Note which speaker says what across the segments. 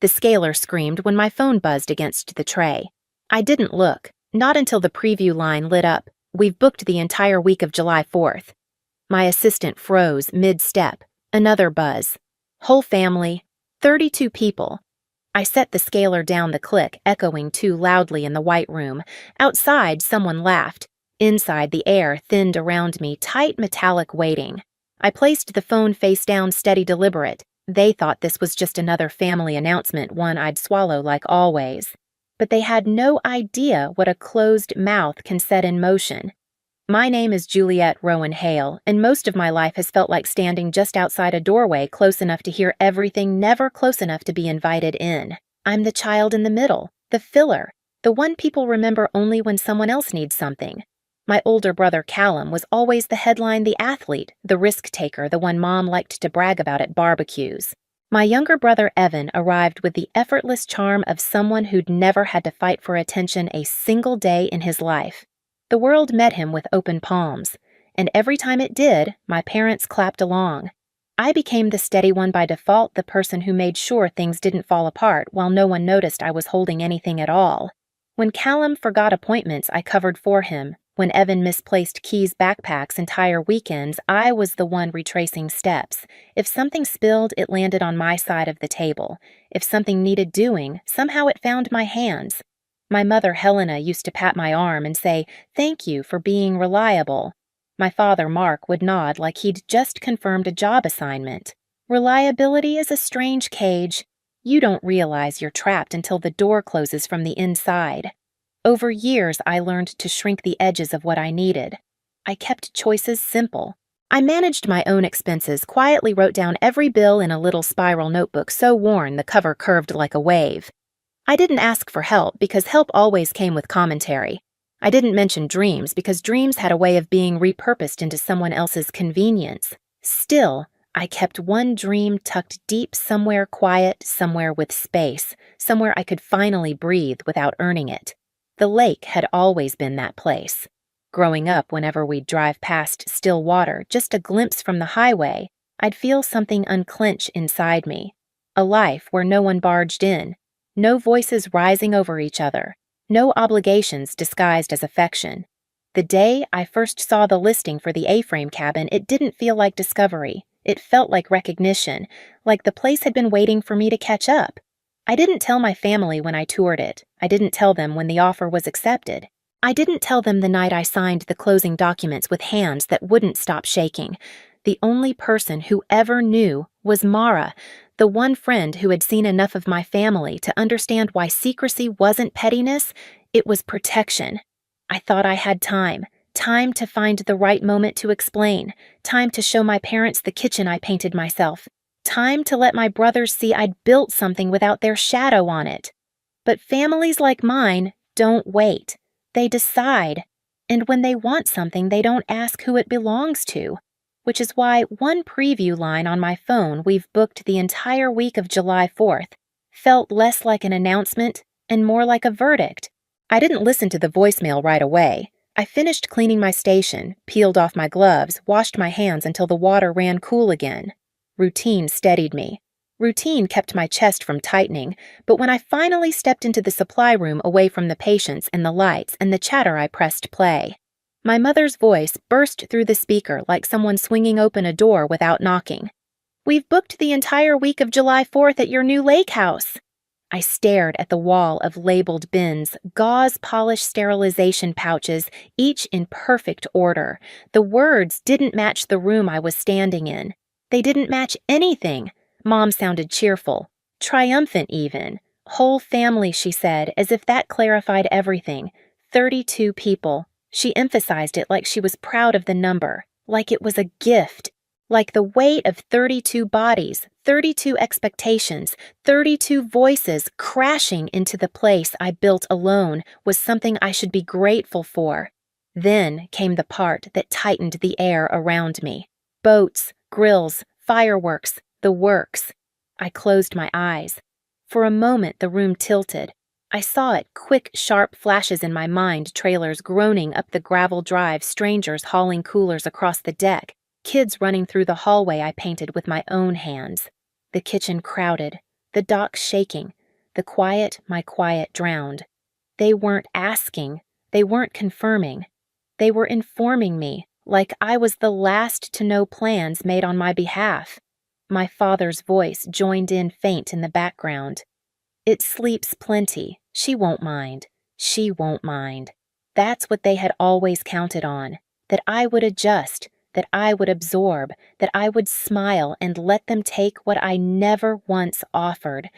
Speaker 1: The scaler screamed when my phone buzzed against the tray. I didn't look, not until the preview line lit up. "We've booked the entire week of July 4th. My assistant froze mid-step. Another buzz. Whole family, 32 people. I set the scaler down the click, echoing too loudly in the white room. Outside, someone laughed. Inside, the air thinned around me, tight metallic weighting. I placed the phone face down, steady, deliberate. They thought this was just another family announcement, one I'd swallow like always. But they had no idea what a closed mouth can set in motion. My name is Juliet Rowan Hale, and most of my life has felt like standing just outside a doorway, close enough to hear everything, never close enough to be invited in. I'm the child in the middle, the filler, the one people remember only when someone else needs something. My older brother Callum was always the headline, the athlete, the risk taker, the one Mom liked to brag about at barbecues. My younger brother Evan arrived with the effortless charm of someone who'd never had to fight for attention a single day in his life. The world met him with open palms, and every time it did, my parents clapped along. I became the steady one by default, the person who made sure things didn't fall apart while no one noticed I was holding anything at all. When Callum forgot appointments, I covered for him. When Evan misplaced Key's backpacks entire weekends, I was the one retracing steps. If something spilled, it landed on my side of the table. If something needed doing, somehow it found my hands. My mother, Helena, used to pat my arm and say, "Thank you for being reliable." My father, Mark, would nod like he'd just confirmed a job assignment. Reliability is a strange cage. You don't realize you're trapped until the door closes from the inside. Over years, I learned to shrink the edges of what I needed. I kept choices simple. I managed my own expenses, quietly wrote down every bill in a little spiral notebook so worn the cover curved like a wave. I didn't ask for help because help always came with commentary. I didn't mention dreams because dreams had a way of being repurposed into someone else's convenience. Still, I kept one dream tucked deep somewhere quiet, somewhere with space, somewhere I could finally breathe without earning it. The lake had always been that place. Growing up, whenever we'd drive past still water, just a glimpse from the highway, I'd feel something unclench inside me. A life where no one barged in. No voices rising over each other. No obligations disguised as affection. The day I first saw the listing for the A-frame cabin, it didn't feel like discovery. It felt like recognition, like the place had been waiting for me to catch up. I didn't tell my family when I toured it. I didn't tell them when the offer was accepted. I didn't tell them the night I signed the closing documents with hands that wouldn't stop shaking. The only person who ever knew was Mara, the one friend who had seen enough of my family to understand why secrecy wasn't pettiness, it was protection. I thought I had time to find the right moment to explain, time to show my parents the kitchen I painted myself, time to let my brothers see I'd built something without their shadow on it. But families like mine don't wait. They decide. And when they want something, they don't ask who it belongs to. Which is why one preview line on my phone, "We've booked the entire week of July 4th, felt less like an announcement and more like a verdict. I didn't listen to the voicemail right away. I finished cleaning my station, peeled off my gloves, washed my hands until the water ran cool again. Routine steadied me. Routine kept my chest from tightening, but when I finally stepped into the supply room away from the patients and the lights and the chatter, I pressed play. My mother's voice burst through the speaker like someone swinging open a door without knocking. "We've booked the entire week of July 4th at your new lake house." I stared at the wall of labeled bins, gauze-polished sterilization pouches, each in perfect order. The words didn't match the room I was standing in. They didn't match anything. Mom sounded cheerful, triumphant even. "Whole family," she said, as if that clarified everything. 32 people. She emphasized it like she was proud of the number, like it was a gift, like the weight of 32 bodies, 32 expectations, 32 voices crashing into the place I built alone was something I should be grateful for. Then came the part that tightened the air around me. Boats, grills, fireworks, the works. I closed my eyes. For a moment the room tilted. I saw it, quick, sharp flashes in my mind, trailers groaning up the gravel drive, strangers hauling coolers across the deck, kids running through the hallway I painted with my own hands. The kitchen crowded. The dock shaking. The quiet my quiet drowned. They weren't asking. They weren't confirming. They were informing me, like I was the last to know plans made on my behalf. My father's voice joined in faint in the background. It sleeps plenty. She won't mind. She won't mind. That's what they had always counted on. That I would adjust, that I would absorb, that I would smile and let them take what I never once offered.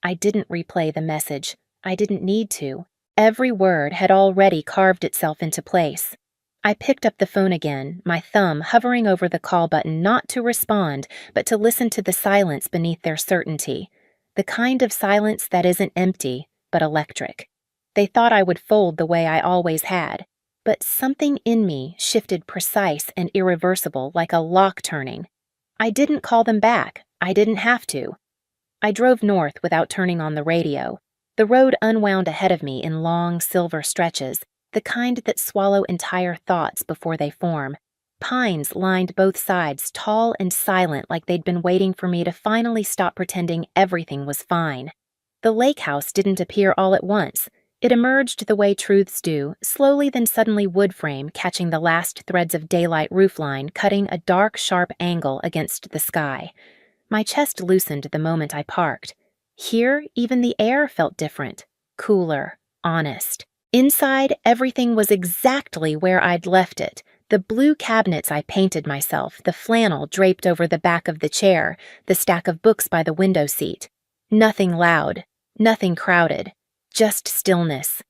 Speaker 1: I didn't replay the message. I didn't need to. Every word had already carved itself into place. I picked up the phone again, my thumb hovering over the call button not to respond, but to listen to the silence beneath their certainty. The kind of silence that isn't empty, but electric. They thought I would fold the way I always had, but something in me shifted precise and irreversible like a lock turning. I didn't call them back. I didn't have to. I drove north without turning on the radio. The road unwound ahead of me in long silver stretches, the kind that swallow entire thoughts before they form. Pines lined both sides, tall and silent like they'd been waiting for me to finally stop pretending everything was fine. The lake house didn't appear all at once. It emerged the way truths do, slowly then suddenly wood frame catching the last threads of daylight roofline cutting a dark, sharp angle against the sky. My chest loosened the moment I parked. Here, even the air felt different, cooler, honest. Inside, everything was exactly where I'd left it. The blue cabinets I painted myself, the flannel draped over the back of the chair, the stack of books by the window seat. Nothing loud, nothing crowded, just stillness.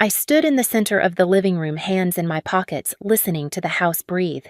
Speaker 1: I stood in the center of the living room, hands in my pockets, listening to the house breathe.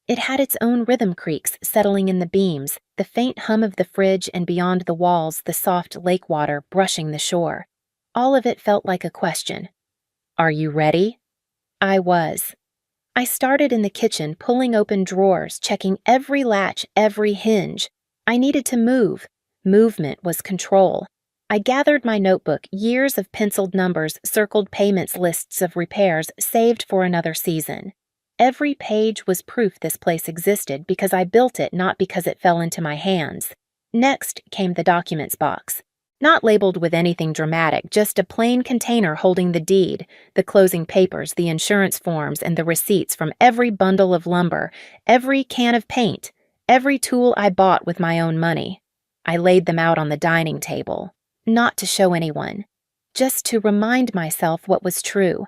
Speaker 1: It had its own rhythm creaks settling in the beams, the faint hum of the fridge, and beyond the walls the soft lake water brushing the shore. All of it felt like a question. Are you ready? I was. I started in the kitchen, pulling open drawers, checking every latch, every hinge. I needed to move. Movement was control. I gathered my notebook, years of penciled numbers, circled payments, lists of repairs, saved for another season. Every page was proof this place existed because I built it, not because it fell into my hands. Next came the documents box. Not labeled with anything dramatic, just a plain container holding the deed, the closing papers, the insurance forms, and the receipts from every bundle of lumber, every can of paint, every tool I bought with my own money. I laid them out on the dining table, not to show anyone, just to remind myself what was true.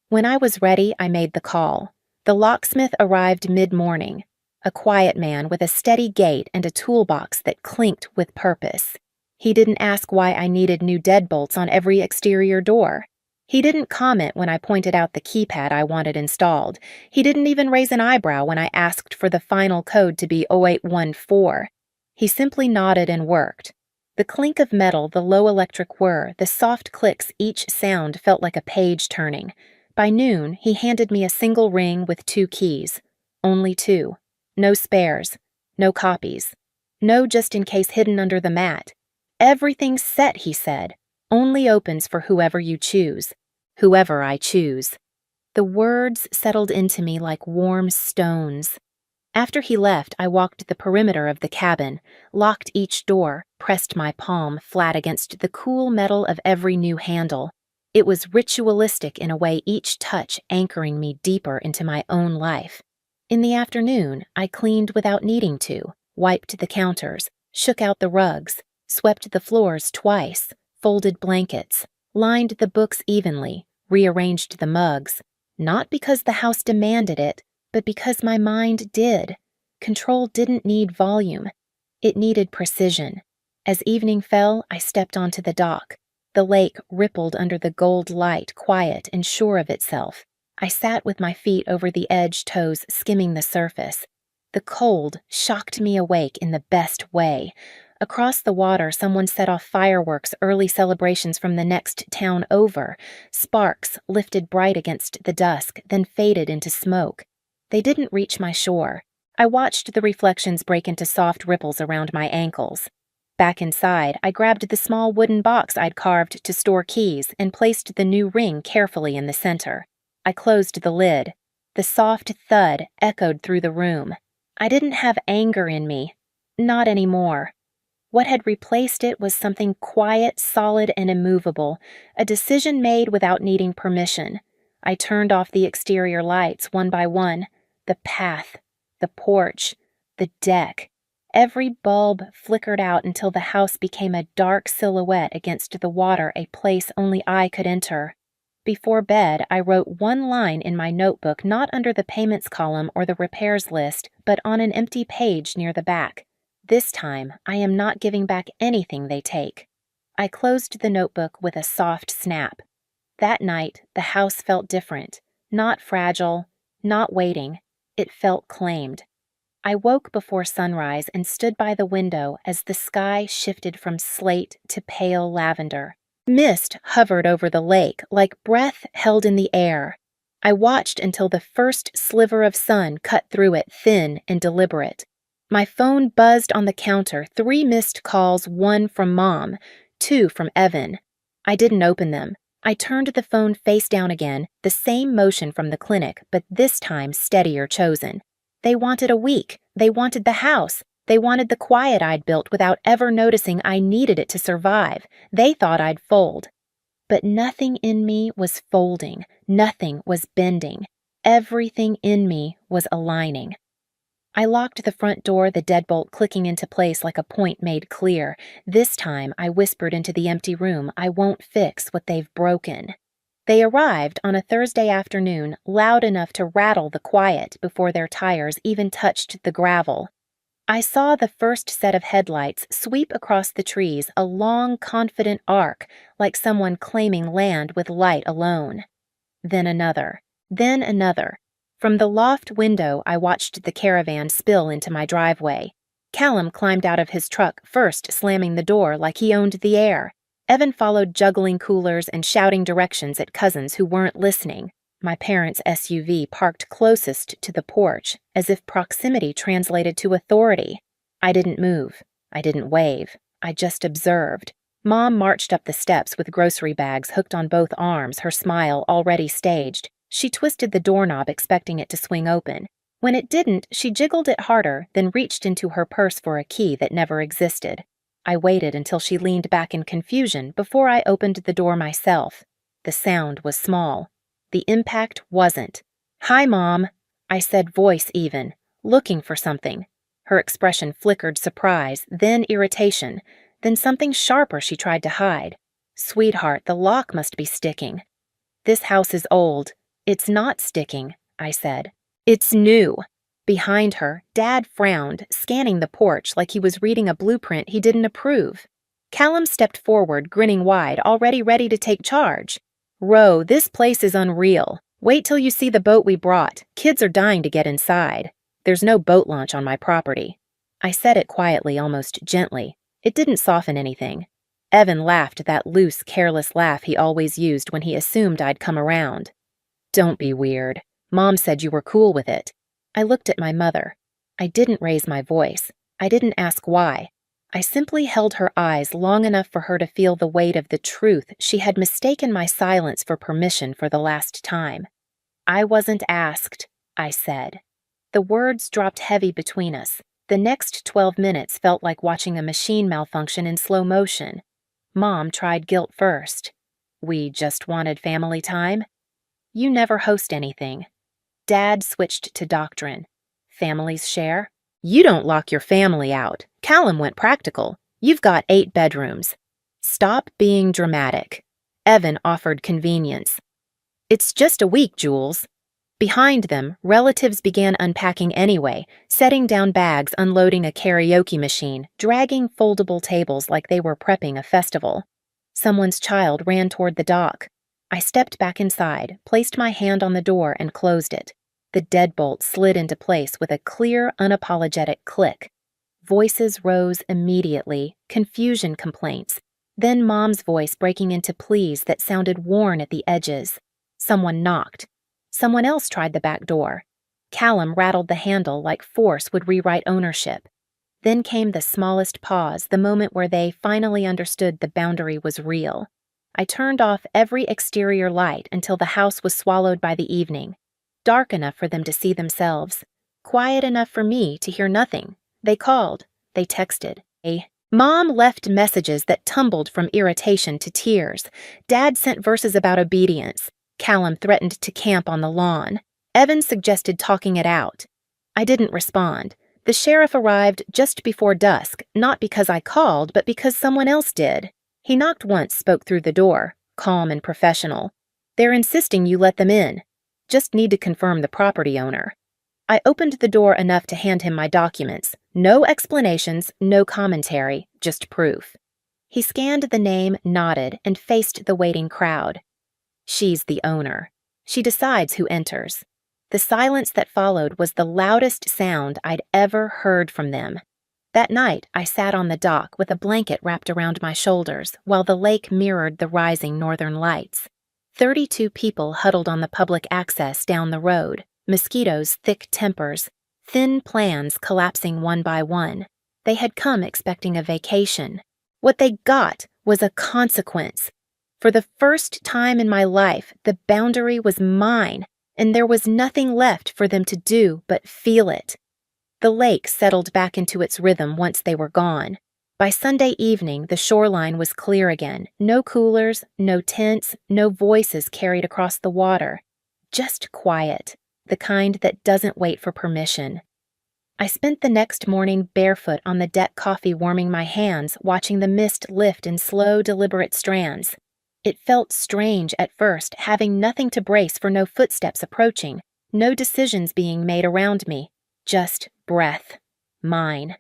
Speaker 1: When I was ready, I made the call. The locksmith arrived mid-morning, a quiet man with a steady gait and a toolbox that clinked with purpose. He didn't ask why I needed new deadbolts on every exterior door. He didn't comment when I pointed out the keypad I wanted installed. He didn't even raise an eyebrow when I asked for the final code to be 0814. He simply nodded and worked. The clink of metal, the low electric whir, the soft clicks, each sound felt like a page turning. By noon, he handed me a single ring with 2 keys. Only 2. No spares. No copies. No just in case hidden under the mat. Everything's set, he said. Only opens for whoever you choose. Whoever I choose. The words settled into me like warm stones. After he left, I walked the perimeter of the cabin, locked each door, pressed my palm flat against the cool metal of every new handle. It was ritualistic in a way, each touch anchoring me deeper into my own life. In the afternoon, I cleaned without needing to, wiped the counters, shook out the rugs, swept the floors twice, folded blankets, lined the books evenly, rearranged the mugs, not because the house demanded it, but because my mind did. Control didn't need volume. It needed precision. As evening fell, I stepped onto the dock. The lake rippled under the gold light, quiet and sure of itself. I sat with my feet over the edge toes, skimming the surface. The cold shocked me awake in the best way. Across the water, someone set off fireworks, early celebrations from the next town over. Sparks lifted bright against the dusk, then faded into smoke. They didn't reach my shore. I watched the reflections break into soft ripples around my ankles. Back inside, I grabbed the small wooden box I'd carved to store keys and placed the new ring carefully in the center. I closed the lid. The soft thud echoed through the room. I didn't have anger in me. Not anymore. What had replaced it was something quiet, solid, and immovable, a decision made without needing permission. I turned off the exterior lights one by one, the path, the porch, the deck. Every bulb flickered out until the house became a dark silhouette against the water, a place only I could enter. Before bed, I wrote one line in my notebook, not under the payments column or the repairs list, but on an empty page near the back. This time, I am not giving back anything they take. I closed the notebook with a soft snap. That night, the house felt different. Not fragile, not waiting. It felt claimed. I woke before sunrise and stood by the window as the sky shifted from slate to pale lavender. Mist hovered over the lake like breath held in the air. I watched until the first sliver of sun cut through it, thin and deliberate. My phone buzzed on the counter, 3 missed calls, 1 from Mom, 2 from Evan. I didn't open them. I turned the phone face down again, the same motion from the clinic, but this time steadier chosen. They wanted a week. They wanted the house. They wanted the quiet I'd built without ever noticing I needed it to survive. They thought I'd fold. But nothing in me was folding. Nothing was bending. Everything in me was aligning. I locked the front door, the deadbolt clicking into place like a point made clear. This time, I whispered into the empty room, I won't fix what they've broken. They arrived on a Thursday afternoon, loud enough to rattle the quiet before their tires even touched the gravel. I saw the first set of headlights sweep across the trees, a long, confident arc, like someone claiming land with light alone. Then another. Then another. From the loft window, I watched the caravan spill into my driveway. Callum climbed out of his truck first, slamming the door like he owned the air. Evan followed, juggling coolers and shouting directions at cousins who weren't listening. My parents' SUV parked closest to the porch, as if proximity translated to authority. I didn't move. I didn't wave. I just observed. Mom marched up the steps with grocery bags hooked on both arms, her smile already staged. She twisted the doorknob, expecting it to swing open. When it didn't, she jiggled it harder, then reached into her purse for a key that never existed. I waited until she leaned back in confusion before I opened the door myself. The sound was small. The impact wasn't. "Hi, Mom," I said, voice even, looking for something. Her expression flickered surprise, then irritation, then something sharper she tried to hide. "Sweetheart, the lock must be sticking." "This house is old. It's not sticking," I said. "It's new." Behind her, Dad frowned, scanning the porch like he was reading a blueprint he didn't approve. Callum stepped forward, grinning wide, already ready to take charge. "Ro, this place is unreal. Wait till you see the boat we brought. Kids are dying to get inside. There's no boat launch on my property." I said it quietly, almost gently. It didn't soften anything. Evan laughed, that loose, careless laugh he always used when he assumed I'd come around. "Don't be weird. Mom said you were cool with it." I looked at my mother. I didn't raise my voice. I didn't ask why. I simply held her eyes long enough for her to feel the weight of the truth she had mistaken my silence for permission for the last time. "I wasn't asked," I said. The words dropped heavy between us. The next 12 minutes felt like watching a machine malfunction in slow motion. Mom tried guilt first. "We just wanted family time." "You never host anything." Dad switched to doctrine. "Families share." "You don't lock your family out. Callum went practical. You've got 8 bedrooms." "Stop being dramatic." Evan offered convenience. "It's just a week, Jules." Behind them, relatives began unpacking anyway, setting down bags, unloading a karaoke machine, dragging foldable tables like they were prepping a festival. Someone's child ran toward the dock. I stepped back inside, placed my hand on the door, and closed it. The deadbolt slid into place with a clear, unapologetic click. Voices rose immediately, confusion complaints, then Mom's voice breaking into pleas that sounded worn at the edges. Someone knocked. Someone else tried the back door. Callum rattled the handle like force would rewrite ownership. Then came the smallest pause, the moment where they finally understood the boundary was real. I turned off every exterior light until the house was swallowed by the evening. Dark enough for them to see themselves. Quiet enough for me to hear nothing. They called. They texted. Mom left messages that tumbled from irritation to tears. Dad sent verses about obedience. Callum threatened to camp on the lawn. Evan suggested talking it out. I didn't respond. The sheriff arrived just before dusk, not because I called, but because someone else did. He knocked once, spoke through the door, calm and professional. They're insisting you let them in. Just need to confirm the property owner. I opened the door enough to hand him my documents. No explanations, no commentary, just proof. He scanned the name, nodded, and faced the waiting crowd. She's the owner. She decides who enters. The silence that followed was the loudest sound I'd ever heard from them. That night, I sat on the dock with a blanket wrapped around my shoulders while the lake mirrored the rising northern lights. 32 people huddled on the public access down the road, mosquitoes' thick tempers, thin plans collapsing one by one. They had come expecting a vacation. What they got was a consequence. For the first time in my life, the boundary was mine, and there was nothing left for them to do but feel it. The lake settled back into its rhythm once they were gone. By Sunday evening, the shoreline was clear again. No coolers, no tents, no voices carried across the water. Just quiet, the kind that doesn't wait for permission. I spent the next morning barefoot on the deck, coffee warming my hands, watching the mist lift in slow, deliberate strands. It felt strange at first, having nothing to brace for, no footsteps approaching, no decisions being made around me, just breath. Mine.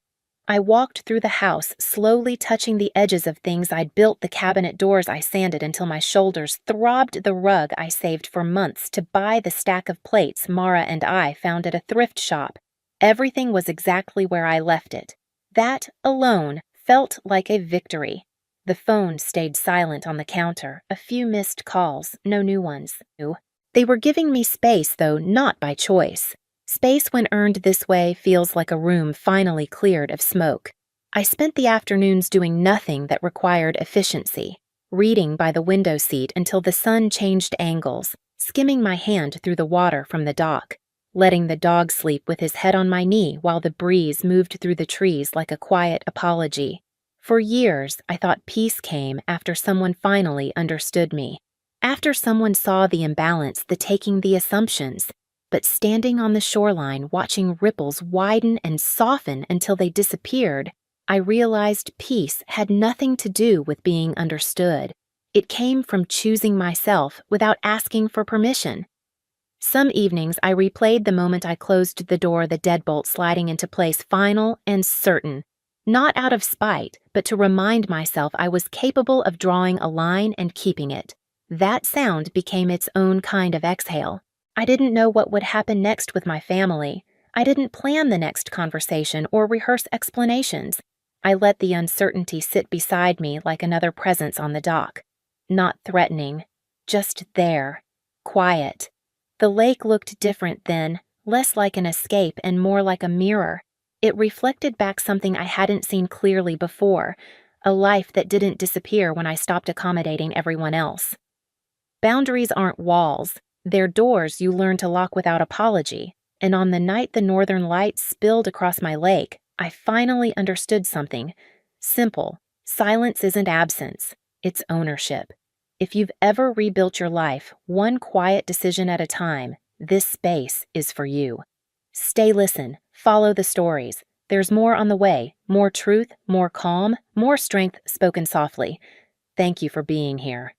Speaker 1: I walked through the house, slowly touching the edges of things I'd built, the cabinet doors I sanded until my shoulders throbbed, the rug I saved for months to buy, the stack of plates Mara and I found at a thrift shop. Everything was exactly where I left it. That alone felt like a victory. The phone stayed silent on the counter, a few missed calls, no new ones. They were giving me space, though not by choice. Space when earned this way feels like a room finally cleared of smoke. I spent the afternoons doing nothing that required efficiency, reading by the window seat until the sun changed angles, skimming my hand through the water from the dock, letting the dog sleep with his head on my knee while the breeze moved through the trees like a quiet apology. For years, I thought peace came after someone finally understood me, after someone saw the imbalance, the taking, the assumptions. But standing on the shoreline, watching ripples widen and soften until they disappeared, I realized peace had nothing to do with being understood. It came from choosing myself without asking for permission. Some evenings I replayed the moment I closed the door, the deadbolt sliding into place, final and certain. Not out of spite, but to remind myself I was capable of drawing a line and keeping it. That sound became its own kind of exhale. I didn't know what would happen next with my family. I didn't plan the next conversation or rehearse explanations. I let the uncertainty sit beside me like another presence on the dock. Not threatening, just there, quiet. The lake looked different then, less like an escape and more like a mirror. It reflected back something I hadn't seen clearly before, a life that didn't disappear when I stopped accommodating everyone else. Boundaries aren't walls. They're doors you learn to lock without apology, and on the night the northern lights spilled across my lake, I finally understood something. Simple. Silence isn't absence. It's ownership. If you've ever rebuilt your life, one quiet decision at a time, this space is for you. Stay listen. Follow the stories. There's more on the way. More truth, more calm, more strength spoken softly. Thank you for being here.